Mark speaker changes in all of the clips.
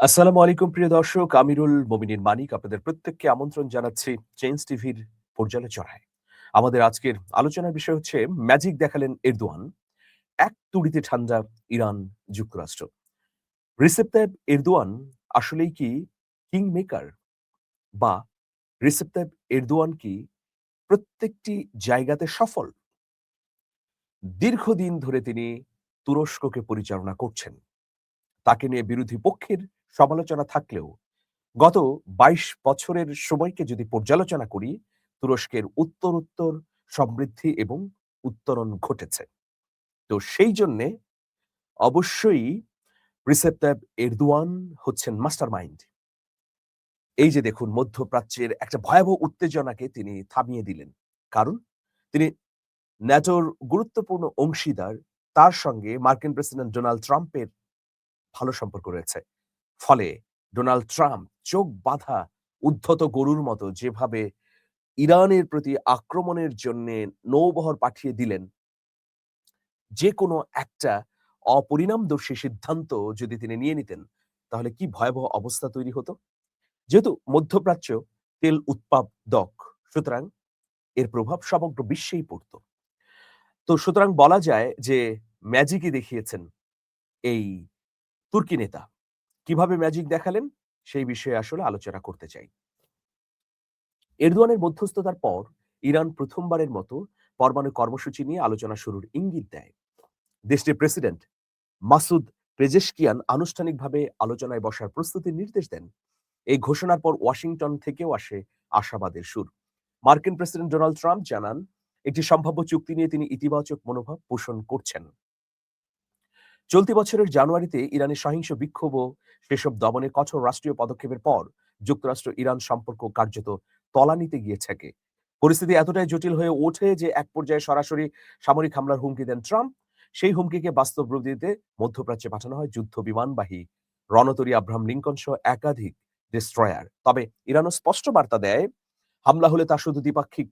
Speaker 1: আসসালামু আলাইকুম প্রিয় দর্শক। আমিরুল মোমিনীন মানিক আপনাদের প্রত্যেককে আমন্ত্রণ জানাচ্ছি চেঞ্জ টিভির পর্যালোচনায়। আমাদের আজকের আলোচনার বিষয় হচ্ছে ম্যাজিক দেখালেন এরদোয়ান, এক তুড়িতে ঠান্ডা ইরান যুক্তরাষ্ট্র। রিসেপ তাইয়েপ এরদোয়ান আসলেই কি কিং মেকার, বা রিসেপ তাইয়েপ এরদোয়ান কি প্রত্যেকটি জায়গাতে সফল? দীর্ঘদিন ধরে তিনি তুরস্ককে পরিচালনা করছেন। তাকে নিয়ে বিরোধী পক্ষের সমালোচনা থাকলেও গত ২২ বছরের সময়কে যদি পর্যালোচনা করি, তুরস্কের উত্তরোত্তর সমৃদ্ধি এবং উত্তরণ ঘটেছে। তো সেই জন্যে অবশ্যই রিসেপ তাইয়েপ এরদোয়ান হচ্ছেন মাস্টারমাইন্ড। এই যে দেখুন মধ্যপ্রাচ্যের একটা ভয়াবহ উত্তেজনাকে তিনি থামিয়ে দিলেন। কারণ তিনি ন্যাটোর গুরুত্বপূর্ণ অংশীদার, তার সঙ্গে মার্কিন প্রেসিডেন্ট ডোনাল্ড ট্রাম্পের ভালো সম্পর্ক রয়েছে। ফলে ডোনাল্ড ট্রাম্প চোখ বাঁধা উদ্ধত গরুর মতো যেভাবে ইরানের প্রতি আক্রমণের জন্যে নৌবহর পাঠিয়ে দিলেন, যেকোনো একটা অপরিণামদর্শী সিদ্ধান্ত যদি তিনি নিয়ে নিতেন, তাহলে কি ভয়াবহ অবস্থা তৈরি হতো? যেহেতু মধ্যপ্রাচ্য তেল উৎপাদক, সুতরাং এর প্রভাব সমগ্র বিশ্বেই পড়ত। তো সুতরাং বলা যায় যে ম্যাজিকই দেখিয়েছেন এই তুর্কি নেতা। কিভাবে ম্যাজিক দেখালেন? সেই বিষয়ে আসলে আলোচনা করতে চাই। এরদোয়ানের মধ্যস্থতার পর ইরান প্রথমবারের মতো পরমাণু কর্মসূচি নিয়ে আলোচনা শুরুর ইঙ্গিত দেয়। দেশটির প্রেসিডেন্ট মাসুদ পেজেশকিয়ান আনুষ্ঠানিকভাবে আলোচনায় বসার প্রস্তুতির নির্দেশ দেন। এই ঘোষণার পর ওয়াশিংটন থেকেও আসে আশাবাদের সুর। মার্কিন প্রেসিডেন্ট ডোনাল্ড ট্রাম্প জানান, একটি সম্ভাব্য চুক্তি নিয়ে তিনি ইতিবাচক মনোভাব পোষণ করছেন। চলতি বছরের জানুয়ারিতে ইরানের সহিংস বিক্ষোভ ও সেসব দমনে কঠোর রাষ্ট্রীয় পদক্ষেপের পর যুক্তরাষ্ট্র ইরান সম্পর্ক কার্যত তলানিতে গিয়ে থাকে। পরিস্থিতি এতটাই জটিল হয়ে ওঠে যে এক পর্যায়ে সরাসরি সামরিক হামলার হুমকি দেন ট্রাম্প। সেই হুমকিকে বাস্তব রূপ দিতে মধ্যপ্রাচ্যে পাঠানো হয় যুদ্ধ বিমানবাহী রণতরী আব্রাহাম লিঙ্কন সহ একাধিক ডেস্ট্রয়ার। তবে ইরানও স্পষ্ট বার্তা দেয়, হামলা হলে তা শুধু দ্বিপাক্ষিক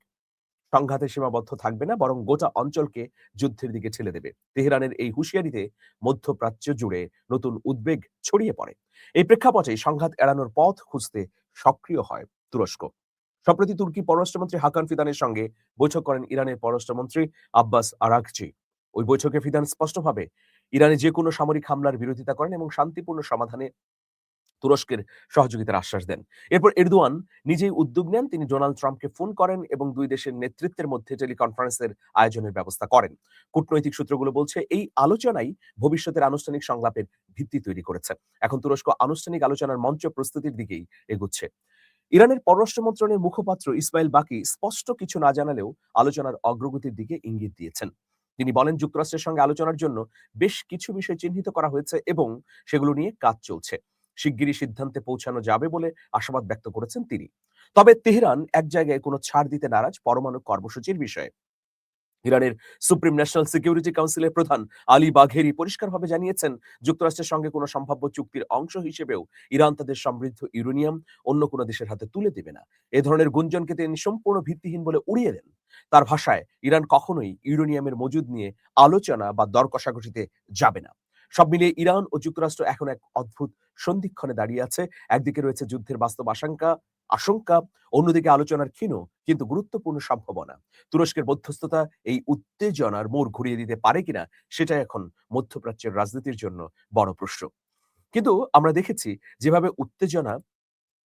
Speaker 1: সংঘাতে সীমাবদ্ধ থাকবে না, বরং গোটা অঞ্চলকে যুদ্ধের দিকে ঠেলে দেবে। তেহরানের এই হুঁশিয়ারিতে মধ্যপ্রাচ্য জুড়ে নতুন উদ্বেগ ছড়িয়ে পড়ে। এই প্রেক্ষাপটে সংঘাত এড়ানোর পথ খুঁজতে সক্রিয় হয় তুরস্ক। সম্প্রতি তুর্কি পররাষ্ট্রমন্ত্রী হাকান ফিদানের সঙ্গে বৈঠক করেন ইরানের পররাষ্ট্রমন্ত্রী আব্বাস আরাঘচি। ওই বৈঠকে ফিদান স্পষ্টভাবে ইরানে যে কোনো সামরিক হামলার বিরোধিতা করেন এবং শান্তিপূর্ণ সমাধানে তুরস্কের সহযোগিতার আশ্বাস দেন। এরপর এরদোয়ান নিজেই উদ্যোগ নেন। তিনি ডোনাল্ড ট্রাম্পকে ফোন করেন এবং দুই দেশের নেতৃত্বের মধ্যে টেলিকনফারেন্সের আয়োজনের ব্যবস্থা করেন। কূটনৈতিক সূত্রগুলো বলছে এই আলোচনাই ভবিষ্যতের আনুষ্ঠানিক সংলাপের ভিত্তি তৈরি করেছে। এখন তুরস্ক আনুষ্ঠানিক আলোচনার মঞ্চ প্রস্তুতির দিকেই এগুচ্ছে। ইরানের পররাষ্ট্র মন্ত্রণালয়ের মুখপাত্র ইসমাইল বাকি স্পষ্ট কিছু না জানালেও আলোচনার অগ্রগতির দিকে ইঙ্গিত দিয়েছেন। তিনি বলেন, যুক্তরাষ্ট্রের সঙ্গে আলোচনার জন্য বেশ কিছু বিষয় চিহ্নিত করা হয়েছে এবং সেগুলো নিয়ে কাজ চলছে। শিগগিরই সিদ্ধান্তে পৌঁছানো যাবে বলে আশাবাদ ব্যক্ত করেছেন তিনি। তবে তেহরান এক জায়গায় কোনো ছাড় দিতে নারাজ পরমাণু কর্মসূচির বিষয়ে। ইরানের সুপ্রিম ন্যাশনাল সিকিউরিটি কাউন্সিলের প্রধান আলী বাঘেরি পরিষ্কারভাবে জানিয়েছেন, যুক্তরাষ্ট্রের সঙ্গে কোনো সম্ভাব্য চুক্তির অংশ হিসেবেও ইরান তাদের সমৃদ্ধ ইউরেনিয়াম অন্য কোনো দেশের হাতে তুলে দেবে না। এ ধরনের গুঞ্জনকে তিনি সম্পূর্ণ ভিত্তিহীন বলে উড়িয়ে দেন। তার ভাষায়, ইরান কখনোই ইউরেনিয়ামের মজুদ নিয়ে আলোচনা বা দর কষাকষিতে যাবে না। সব মিলিয়ে ইরান ও যুক্তরাষ্ট্র এখন এক অদ্ভুত সন্ধিক্ষণে দাঁড়িয়ে আছে। একদিকে রয়েছে যুদ্ধের বাস্তব আশঙ্কা, অন্যদিকে আলোচনার ক্ষীণ কিন্তু গুরুত্বপূর্ণ সম্ভাবনা। তুরস্কের মধ্যস্থতা এই উত্তেজনার মোড় ঘুরিয়ে দিতে পারে কিনা, সেটাই এখন মধ্যপ্রাচ্যের রাজনীতির জন্য বড় প্রশ্ন। কিন্তু আমরা দেখেছি যেভাবে উত্তেজনা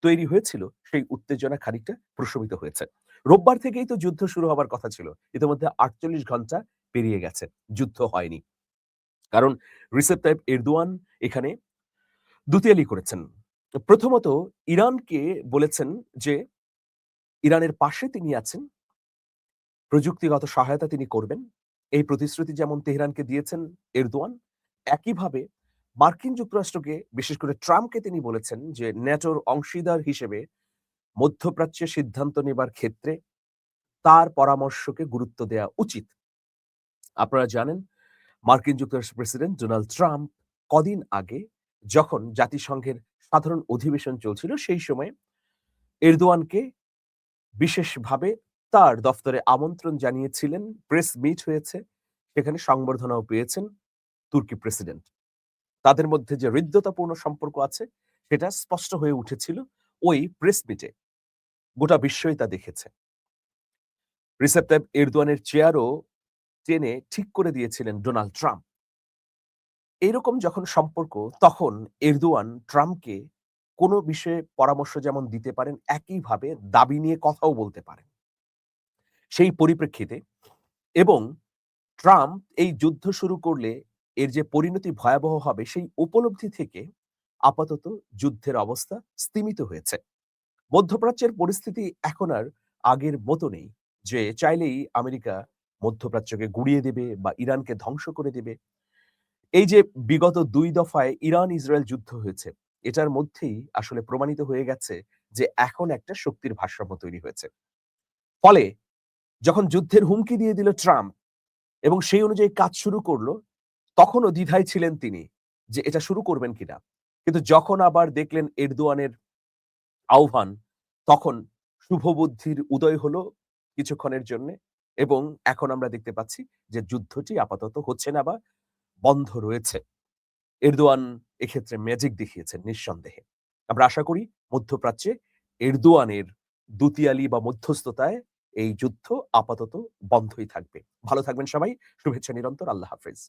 Speaker 1: তৈরি হয়েছিল, সেই উত্তেজনা খানিকটা প্রশমিত হয়েছে। রোববার থেকেই তো যুদ্ধ শুরু হবার কথা ছিল। ইতিমধ্যে ৪৮ ঘন্টা পেরিয়ে গেছে। যুদ্ধ হয়নি। কারণ রিসেপ তাইয়েপ এরদোয়ান এখানে দুতিয়ালি করেছেন। প্রথমত ইরানকে বলেছেন যে ইরানের পাশে তিনি আছেন, প্রযুক্তিগত সহায়তা তিনি করবেন। এই প্রতিশ্রুতি যেমন তেহরানকে দিয়েছেন এরদোয়ান, একইভাবে মার্কিন যুক্তরাষ্ট্রকে, বিশেষ করে ট্রাম্পকে তিনি বলেছেন যে ন্যাটোর অংশীদার হিসেবে মধ্যপ্রাচ্যে সিদ্ধান্ত নেবার ক্ষেত্রে তার পরামর্শকে গুরুত্ব দেয়া উচিত। আপনারা জানেন, মার্কিন যুক্তরাষ্ট্রের প্রেসিডেন্ট ডোনাল্ড ট্রাম্প কদিন আগে যখন জাতিসংঘের সাধারণ অধিবেশন চলছিল, সেই সময়ে এরদোয়ানকে বিশেষভাবে তার দফতরে আমন্ত্রণ জানিয়েছিলেন। প্রেস মিট হয়েছে, সেখানে সংবর্ধনাও পেয়েছেন তুর্কি প্রেসিডেন্ট। তাদের মধ্যে যে হৃদ্যতাপূর্ণ সম্পর্ক আছে, সেটা স্পষ্ট হয়ে উঠেছিল ওই প্রেস মিটে। গোটা বিশ্বই তা দেখেছে। রিসেপ তাইপ এরদোয়ানের চেয়ারও টেনে ঠিক করে দিয়েছিলেন ডোনাল্ড ট্রাম্প। এরকম যখন সম্পর্ক, তখন এরদোয়ান ট্রাম্পকে কোনো বিষয়ে পরামর্শ যেমন দিতে পারেন, একইভাবে দাবি নিয়ে কথাও বলতে পারেন। সেই পরিপ্রেক্ষিতে এবং ট্রাম্প এই যুদ্ধ শুরু করলে এর যে পরিণতি ভয়াবহ হবে, সেই উপলব্ধি থেকে আপাতত যুদ্ধের অবস্থা স্তিমিত হয়েছে। মধ্যপ্রাচ্যের পরিস্থিতি এখন আর আগের মতো নেই যে চাইলেই আমেরিকা মধ্যপ্রাচ্যকে গুড়িয়ে দেবে বা ইরানকে ধ্বংস করে দেবে। এই যে বিগত ২ দফায় ইরান-ইসরায়েল যুদ্ধ হয়েছে, এটার মধ্যেই আসলে প্রমাণিত হয়ে গেছে যে এখন একটা শক্তির ভারসাম্য তৈরি হয়েছে। ফলে যখন যুদ্ধের হুমকি দিয়ে দিল ট্রাম্প এবং সেই অনুযায়ী কাজ শুরু করল, তখনও দ্বিধায় ছিলেন তিনি যে এটা শুরু করবেন কিনা। কিন্তু যখন আবার দেখলেন এরদোয়ানের আহ্বান, তখন শুভবুদ্ধির উদয় হলো কিছুক্ষণের জন্যে এবং এখন আমরা দেখতে পাচ্ছি যে যুদ্ধটি আপাতত হচ্ছে না বা বন্ধ রয়েছে। এরদোয়ান এক্ষেত্রে ম্যাজিক দেখিয়েছেন নিঃসন্দেহে। আমরা আশা করি মধ্যপ্রাচ্যে এরদোয়ানের দুতিয়ালি বা মধ্যস্থতায় এই যুদ্ধ আপাতত বন্ধই থাকবে। ভালো থাকবেন সবাই। শুভেচ্ছা নিরন্তর। আল্লাহ হাফেজ।